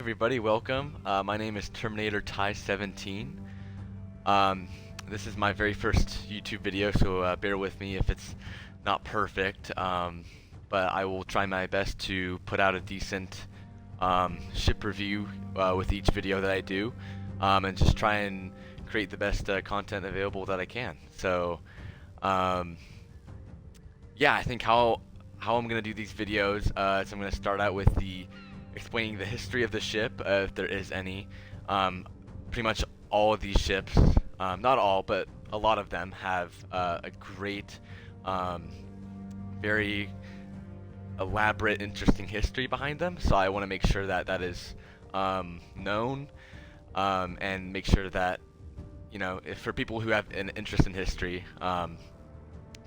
Everybody, welcome. My name is Terminator Ty 17. Um, this is my very first YouTube video, so bear with me if it's not perfect. But I will try my best to put out a decent ship review with each video that I do, and just try and create the best content available that I can. So, um, yeah, I think how I'm gonna do these videos. So I'm gonna start out with the explaining the history of the ship, if there is any. Pretty much all of these ships, not all, but a lot of them have a great, um, very elaborate, interesting history behind them. So I want to make sure that that is known, and make sure that if for people who have an interest in history,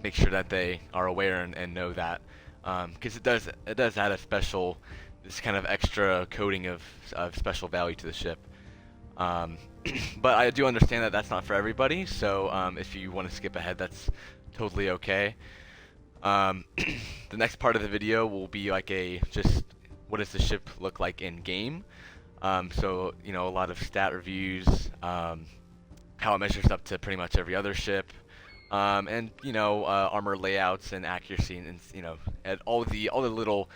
make sure that they are aware and know that, because it does add a special, this kind of extra coating of special value to the ship. Um, but I do understand that that's not for everybody, so if you want to skip ahead, that's totally okay. The next part of the video will be like just what does the ship look like in game. So a lot of stat reviews, how it measures up to pretty much every other ship, and armor layouts and accuracy, and all the little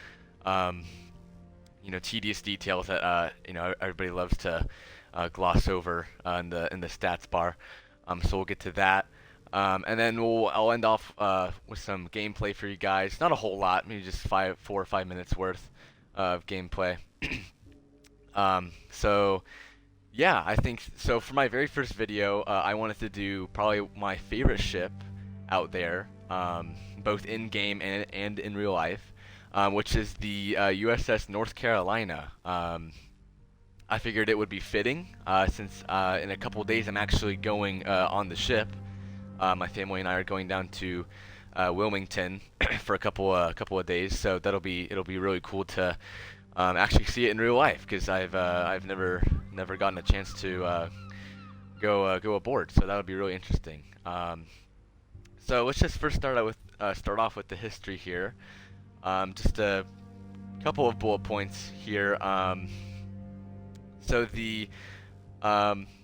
tedious details that everybody loves to gloss over in the stats bar. So we'll get to that, and then I'll end off with some gameplay for you guys. Not a whole lot, maybe just 4 or 5 minutes worth of gameplay. So yeah, I think so. For my very first video, I wanted to do probably my favorite ship out there, both in game and in real life, which is the USS North Carolina. I figured it would be fitting, since in a couple days I'm actually going on the ship. My family and I are going down to Wilmington for a couple of days, so it'll be really cool to actually see it in real life, because I've never gotten a chance to go aboard, so that would be really interesting. So let's just first start off with the history here. Just a couple of bullet points here. So the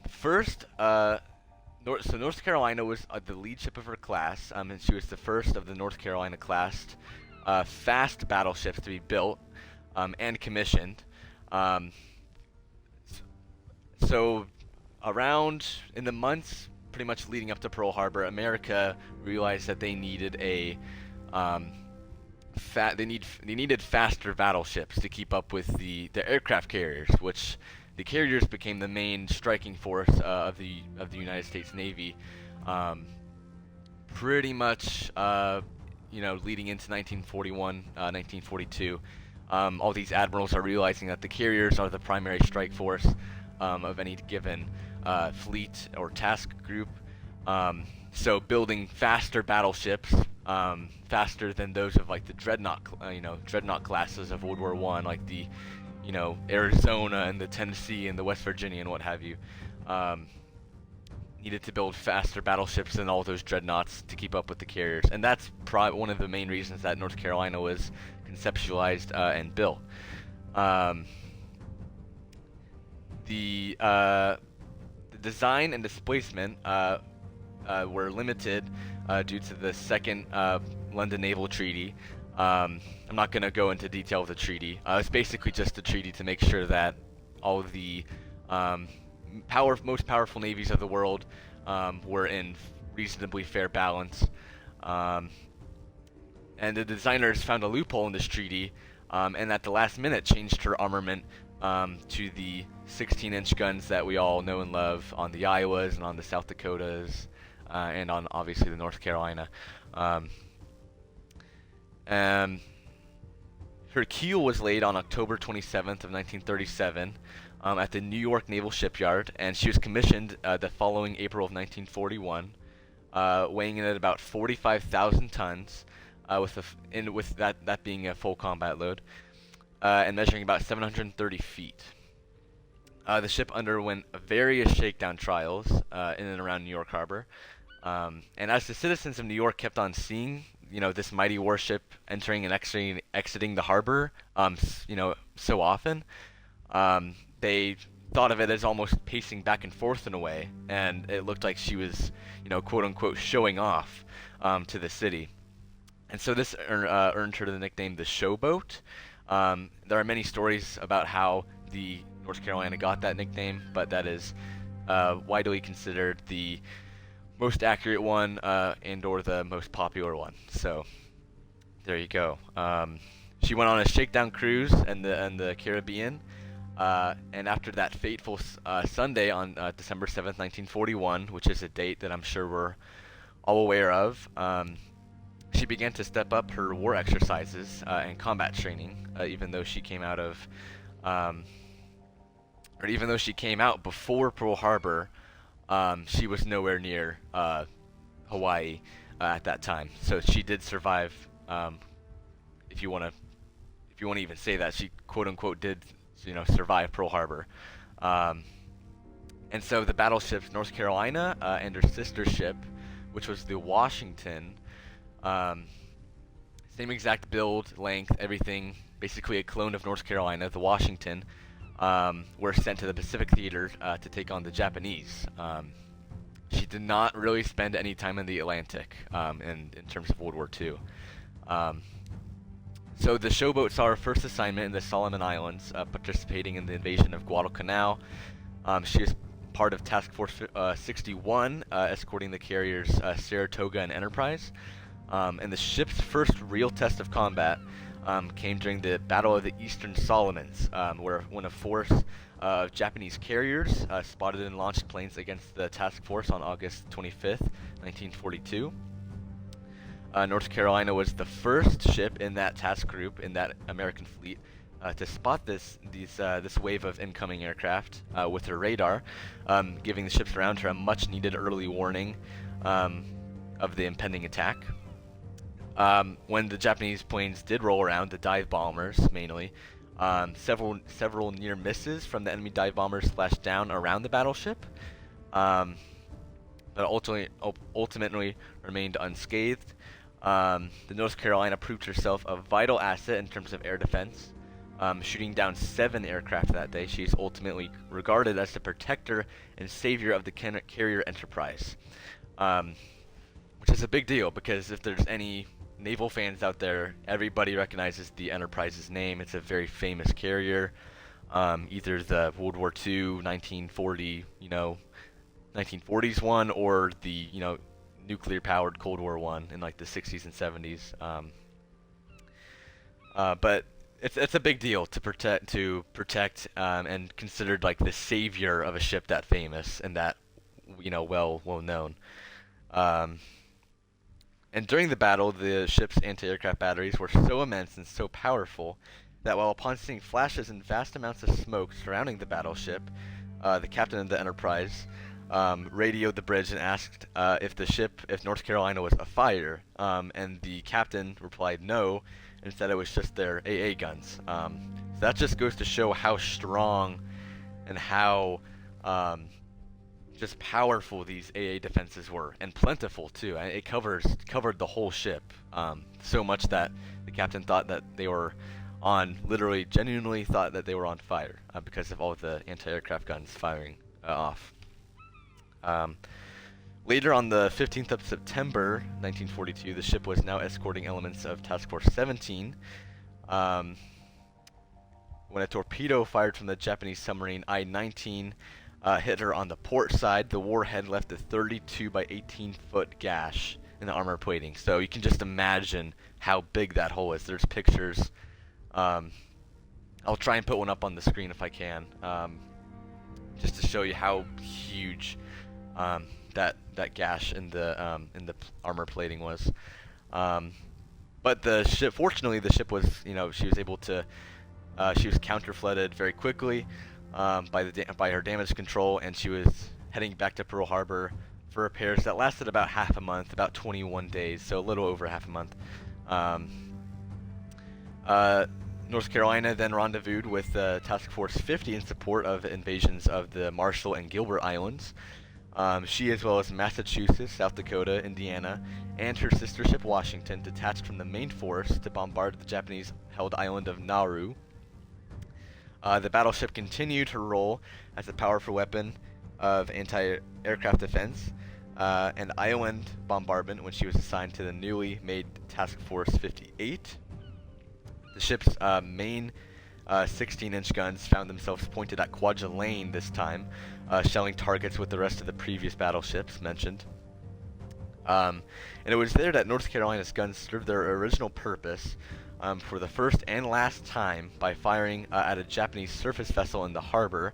first, North Carolina was the lead ship of her class, and she was the first of the North Carolina class fast battleships to be built and commissioned. So around in the months pretty much leading up to Pearl Harbor, America realized that they needed they needed faster battleships to keep up with the aircraft carriers, which the carriers became the main striking force of the United States Navy, pretty much leading into 1941, 1942. All these admirals are realizing that the carriers are the primary strike force of any given fleet or task group. So building faster battleships, faster than those of like the dreadnought classes of World War I, like the Arizona and the Tennessee and the West Virginia and what have you, needed to build faster battleships than all those dreadnoughts to keep up with the carriers, and that's probably one of the main reasons that North Carolina was conceptualized and built. The design and displacement were limited due to the Second London Naval Treaty. I'm not going to go into detail of the treaty. It's basically just a treaty to make sure that all of the most powerful navies of the world were in reasonably fair balance. And the designers found a loophole in this treaty, and at the last minute changed her armament to the 16-inch guns that we all know and love on the Iowas and on the South Dakotas, and on obviously the North Carolina. Her keel was laid on October 27th of 1937 at the New York Naval Shipyard, and she was commissioned the following April of 1941, weighing in at about 45,000 tons, with that being a full combat load, and measuring about 730 feet. The ship underwent various shakedown trials in and around New York Harbor, and as the citizens of New York kept on seeing this mighty warship entering and exiting the harbor, so often, They thought of it as almost pacing back and forth in a way, and it looked like she was, quote unquote, showing off to the city. And so this earned her the nickname the Showboat. There are many stories about how the North Carolina got that nickname, but that is widely considered the most accurate one and/or the most popular one. So there you go. She went on a shakedown cruise in the Caribbean, and after that fateful Sunday on December 7th, 1941, which is a date that I'm sure we're all aware of, she began to step up her war exercises and combat training, even though she came out of, or even though she came out before Pearl Harbor. She was nowhere near Hawaii at that time, so she did survive. If you want to even say that, she quote unquote did, survive Pearl Harbor. And so the battleships North Carolina and her sister ship, which was the Washington, same exact build, length, everything, basically a clone of North Carolina, the Washington, were sent to the Pacific Theater to take on the Japanese. She did not really spend any time in the Atlantic in terms of World War II. So the Showboat saw her first assignment in the Solomon Islands, participating in the invasion of Guadalcanal. She was part of Task Force 61, escorting the carriers Saratoga and Enterprise. And the ship's first real test of combat came during the Battle of the Eastern Solomons, where when a force of Japanese carriers spotted and launched planes against the task force on August 25th, 1942. North Carolina was the first ship in that task group in that American fleet to spot this wave of incoming aircraft with her radar, giving the ships around her a much-needed early warning of the impending attack. When the Japanese planes did roll around, the dive bombers mainly, several near misses from the enemy dive bombers splashed down around the battleship, but ultimately remained unscathed. The North Carolina proved herself a vital asset in terms of air defense, shooting down 7 aircraft that day. She is ultimately regarded as the protector and savior of the carrier Enterprise, which is a big deal because if there's any naval fans out there, everybody recognizes the Enterprise's name. It's a very famous carrier, either the World War II, 1940s one, or the nuclear-powered Cold War one in like the 60s and 70s. But it's a big deal to protect and considered like the savior of a ship that famous and that well known. And during the battle, the ship's anti-aircraft batteries were so immense and so powerful that while upon seeing flashes and vast amounts of smoke surrounding the battleship, the captain of the Enterprise radioed the bridge and asked if North Carolina was afire, and the captain replied no, and said it was just their AA guns. So that just goes to show how strong and how just powerful these AA defenses were, and plentiful too. It covered the whole ship, so much that the captain thought that they were genuinely thought that they were on fire because of all of the anti-aircraft guns firing off. Later on the 15th of September 1942, the ship was now escorting elements of Task Force 17 when a torpedo fired from the Japanese submarine I-19 hit her on the port side. The warhead left a 32 by 18 foot gash in the armor plating. So you can just imagine how big that hole is. There's pictures. I'll try and put one up on the screen if I can, just to show you how huge that gash in the armor plating was. But the ship, fortunately, the ship was, she was able to, she was counter-flooded very quickly by her damage control, and she was heading back to Pearl Harbor for repairs that lasted about half a month, about 21 days, so a little over half a month. North Carolina then rendezvoused with Task Force 50 in support of invasions of the Marshall and Gilbert Islands. She, as well as Massachusetts, South Dakota, Indiana, and her sister ship Washington, detached from the main force to bombard the Japanese-held island of Nauru. The battleship continued her role as a powerful weapon of anti-aircraft defense and island bombardment when she was assigned to the newly made Task Force 58. The ship's main 16-inch guns found themselves pointed at Kwajalein this time, shelling targets with the rest of the previous battleships mentioned. And it was there that North Carolina's guns served their original purpose for the first and last time by firing at a Japanese surface vessel in the harbor,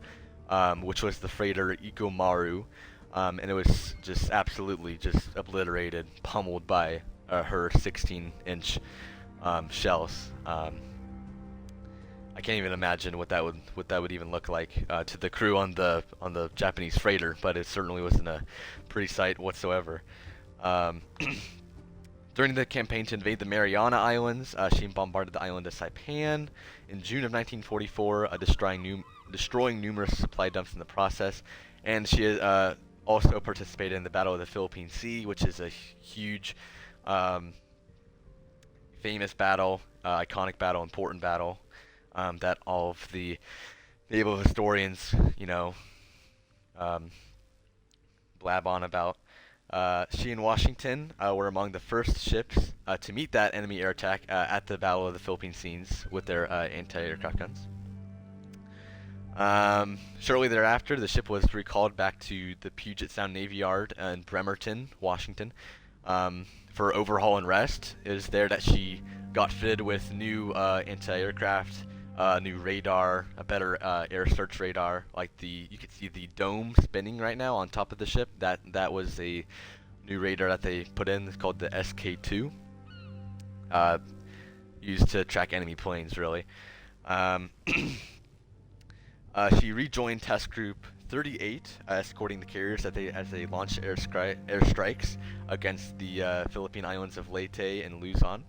which was the freighter Ikomaru, and it was just absolutely just obliterated, pummeled by her 16-inch shells. I can't even imagine what that would even look like to the crew on the Japanese freighter, but it certainly wasn't a pretty sight whatsoever. During the campaign to invade the Mariana Islands, she bombarded the island of Saipan in June of 1944, destroying numerous supply dumps in the process. And she also participated in the Battle of the Philippine Sea, which is a huge, famous battle, iconic battle, important battle that all of the naval historians, blab on about. She and Washington were among the first ships to meet that enemy air attack at the Battle of the Philippine Seas with their anti-aircraft guns. Shortly thereafter, the ship was recalled back to the Puget Sound Navy Yard in Bremerton, Washington, for overhaul and rest. It was there that she got fitted with new anti-aircraft, new radar, a better air search radar. Like you can see the dome spinning right now on top of the ship. That was a new radar that they put in. It's called the SK-2, used to track enemy planes, really. She rejoined Task Group 38, escorting the carriers as they launched airstrikes against the Philippine islands of Leyte and Luzon.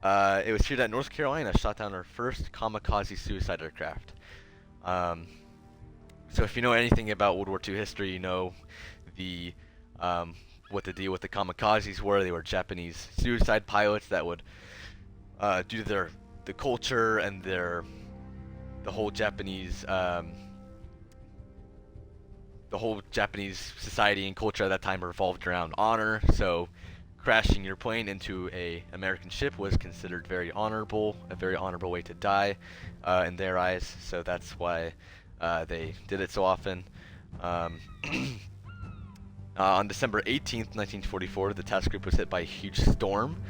It was here that North Carolina shot down her first kamikaze suicide aircraft. So if you know anything about World War II history, you know what the deal with the kamikazes were. They were Japanese suicide pilots that would, due to the culture and the whole Japanese society and culture at that time revolved around honor. So crashing your plane into a American ship was considered a very honorable way to die in their eyes. So that's why they did it so often. On December 18th, 1944, the task group was hit by a huge storm,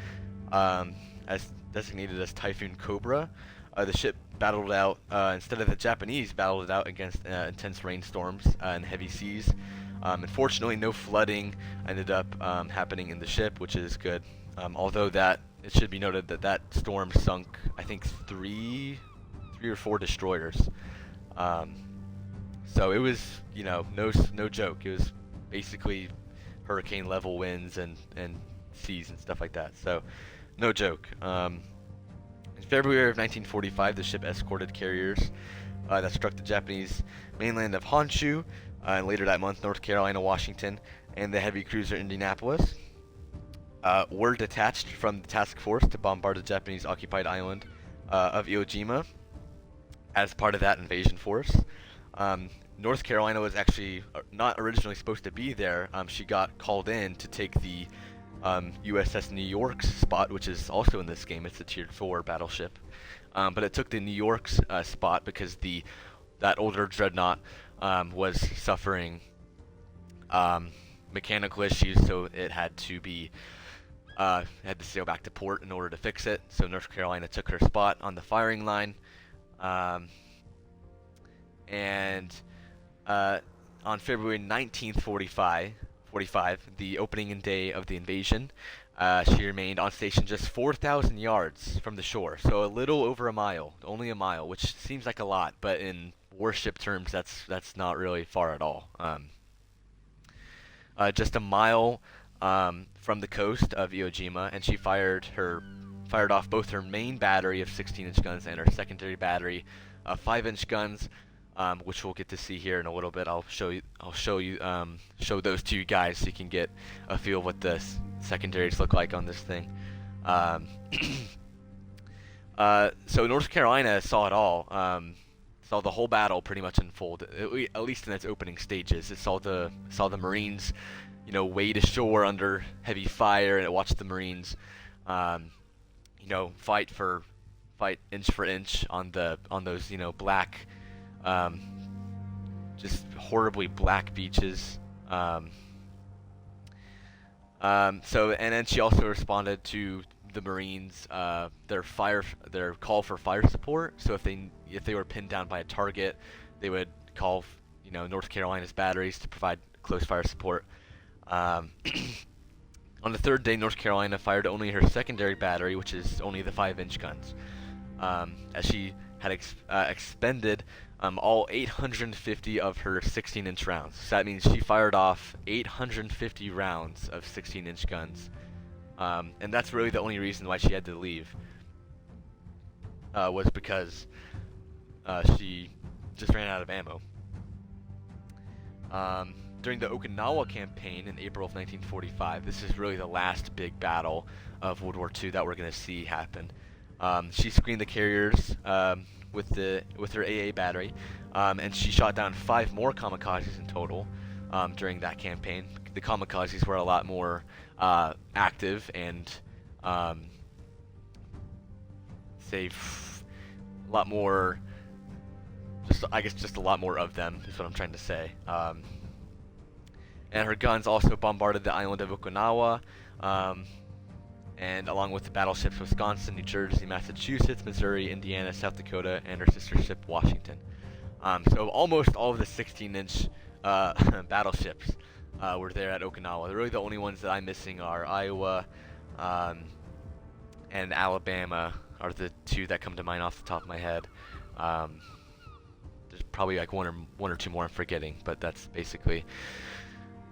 as designated as Typhoon Cobra. The ship battled out, instead of the Japanese, battled it out against intense rainstorms and heavy seas. Unfortunately, no flooding ended up happening in the ship, which is good. Although it should be noted that storm sunk, I think, three or four destroyers. So it was, no joke. It was basically hurricane level winds and seas and stuff like that. So no joke. In February of 1945, the ship escorted carriers that struck the Japanese mainland of Honshu, and later that month, North Carolina, Washington, and the heavy cruiser Indianapolis were detached from the task force to bombard the Japanese-occupied island of Iwo Jima as part of that invasion force. North Carolina was actually not originally supposed to be there. She got called in to take the USS New York's spot, which is also in this game. It's a Tier 4 battleship. But it took the New York's spot because that older dreadnought was suffering mechanical issues, so it had to sail back to port in order to fix it. So North Carolina took her spot on the firing line, and on February 19th, 45, the opening day of the invasion, she remained on station just 4,000 yards from the shore, so a little over a mile, only a mile, which seems like a lot, but in warship terms, that's not really far at all. Just a mile from the coast of Iwo Jima, and she fired off both her main battery of 16-inch guns and her secondary battery of 5-inch guns, which we'll get to see here in a little bit. I'll show those to you guys so you can get a feel of what the secondaries look like on this thing. So North Carolina saw it all. Saw the whole battle pretty much unfold, at least in its opening stages. It saw the Marines, wade ashore under heavy fire, and it watched the Marines, um, fight inch for inch on those black, um, just horribly black beaches. And then she also responded to the Marines their call for fire support. So if they were pinned down by a target, they would call North Carolina's batteries to provide close fire support. Um, on the third day, North Carolina fired only her secondary battery, which is only the 5-inch guns, as she had expended all 850 of her 16-inch rounds. So that means she fired off 850 rounds of 16-inch guns. And that's really the only reason why she had to leave, was because she just ran out of ammo. During the Okinawa campaign in April of 1945, this is really the last big battle of World War II that we're going to see happen. She screened the carriers with her AA battery, and she shot down 5 more kamikazes in total during that campaign. The kamikazes were a lot more active and a lot more. Just a lot more of them is what I'm trying to say. And her guns also bombarded the island of Okinawa, and along with the battleships Wisconsin, New Jersey, Massachusetts, Missouri, Indiana, South Dakota, and her sister ship Washington. So almost all of the 16-inch battleships were there at Okinawa. Really the only ones that I'm missing are Iowa and Alabama are the 2 that come to mind off the top of my head. There's probably like one or 2 more I'm forgetting, but that's basically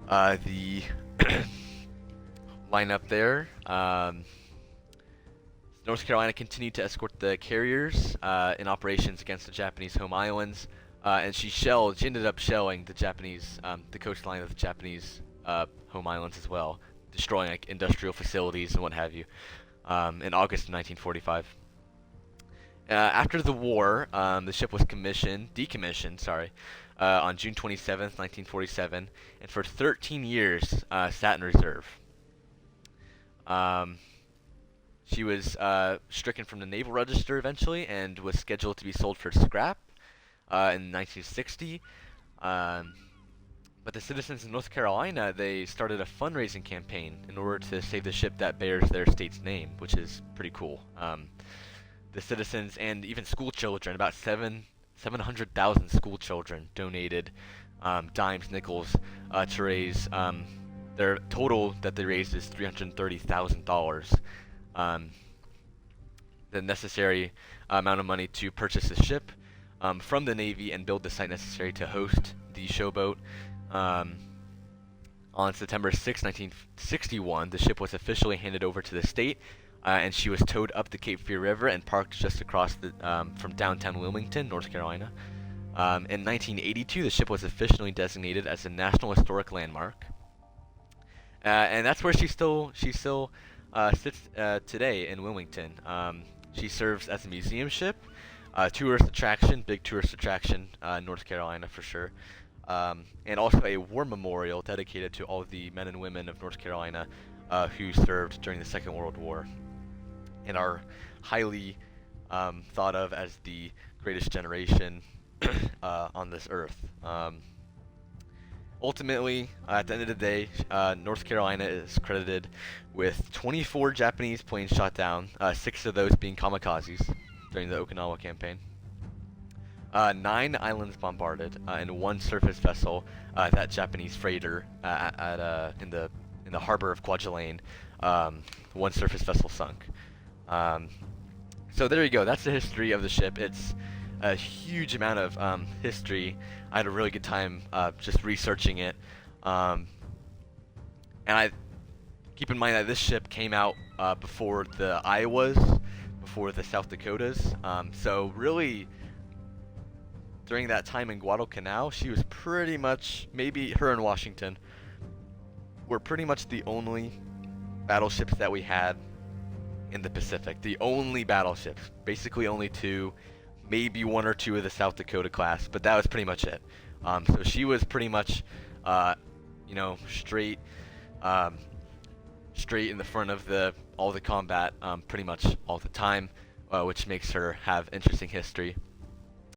the lineup there. North Carolina continued to escort the carriers in operations against the Japanese home islands, and she ended up shelling the coastline of the Japanese home islands as well, destroying like industrial facilities and what have you, in August of 1945. After the war, the ship was decommissioned, on June 27th, 1947, and for 13 years sat in reserve. She was stricken from the Naval Register eventually and was scheduled to be sold for scrap in 1960. But the citizens in North Carolina, they started a fundraising campaign in order to save the ship that bears their state's name, which is pretty cool. The citizens and even school children, about 700,000 school children donated dimes, nickels to raise their total that they raised is $330,000. The necessary amount of money to purchase the ship from the Navy and build the site necessary to host the Showboat. On September 6, 1961, the ship was officially handed over to the state, and she was towed up the Cape Fear River and parked just across from downtown Wilmington, North Carolina. In 1982, the ship was officially designated as a National Historic Landmark, and that's where she still sits today in Wilmington. She serves as a museum ship, big tourist attraction, North Carolina for sure, and also a war memorial dedicated to all of the men and women of North Carolina who served during the Second World War and are highly thought of as the greatest generation on this earth. Ultimately, at the end of the day, North Carolina is credited with 24 Japanese planes shot down, 6 of those being kamikazes during the Okinawa campaign, 9 islands bombarded, and 1 surface vessel, that Japanese freighter in the harbor of Kwajalein, 1 surface vessel sunk. So there you go. That's the history of the ship. It's a huge amount of history. I had a really good time just researching it, and I keep in mind that this ship came out before the Iowas, before the South Dakotas. So really, during that time in Guadalcanal, she was pretty much, maybe her and Washington, were pretty much the only battleships that we had in the Pacific. The only battleships, basically only two, maybe one or two of the South Dakota class, but that was pretty much it. So she was pretty much, straight, um, straight in the front of all the combat, pretty much all the time, which makes her have interesting history.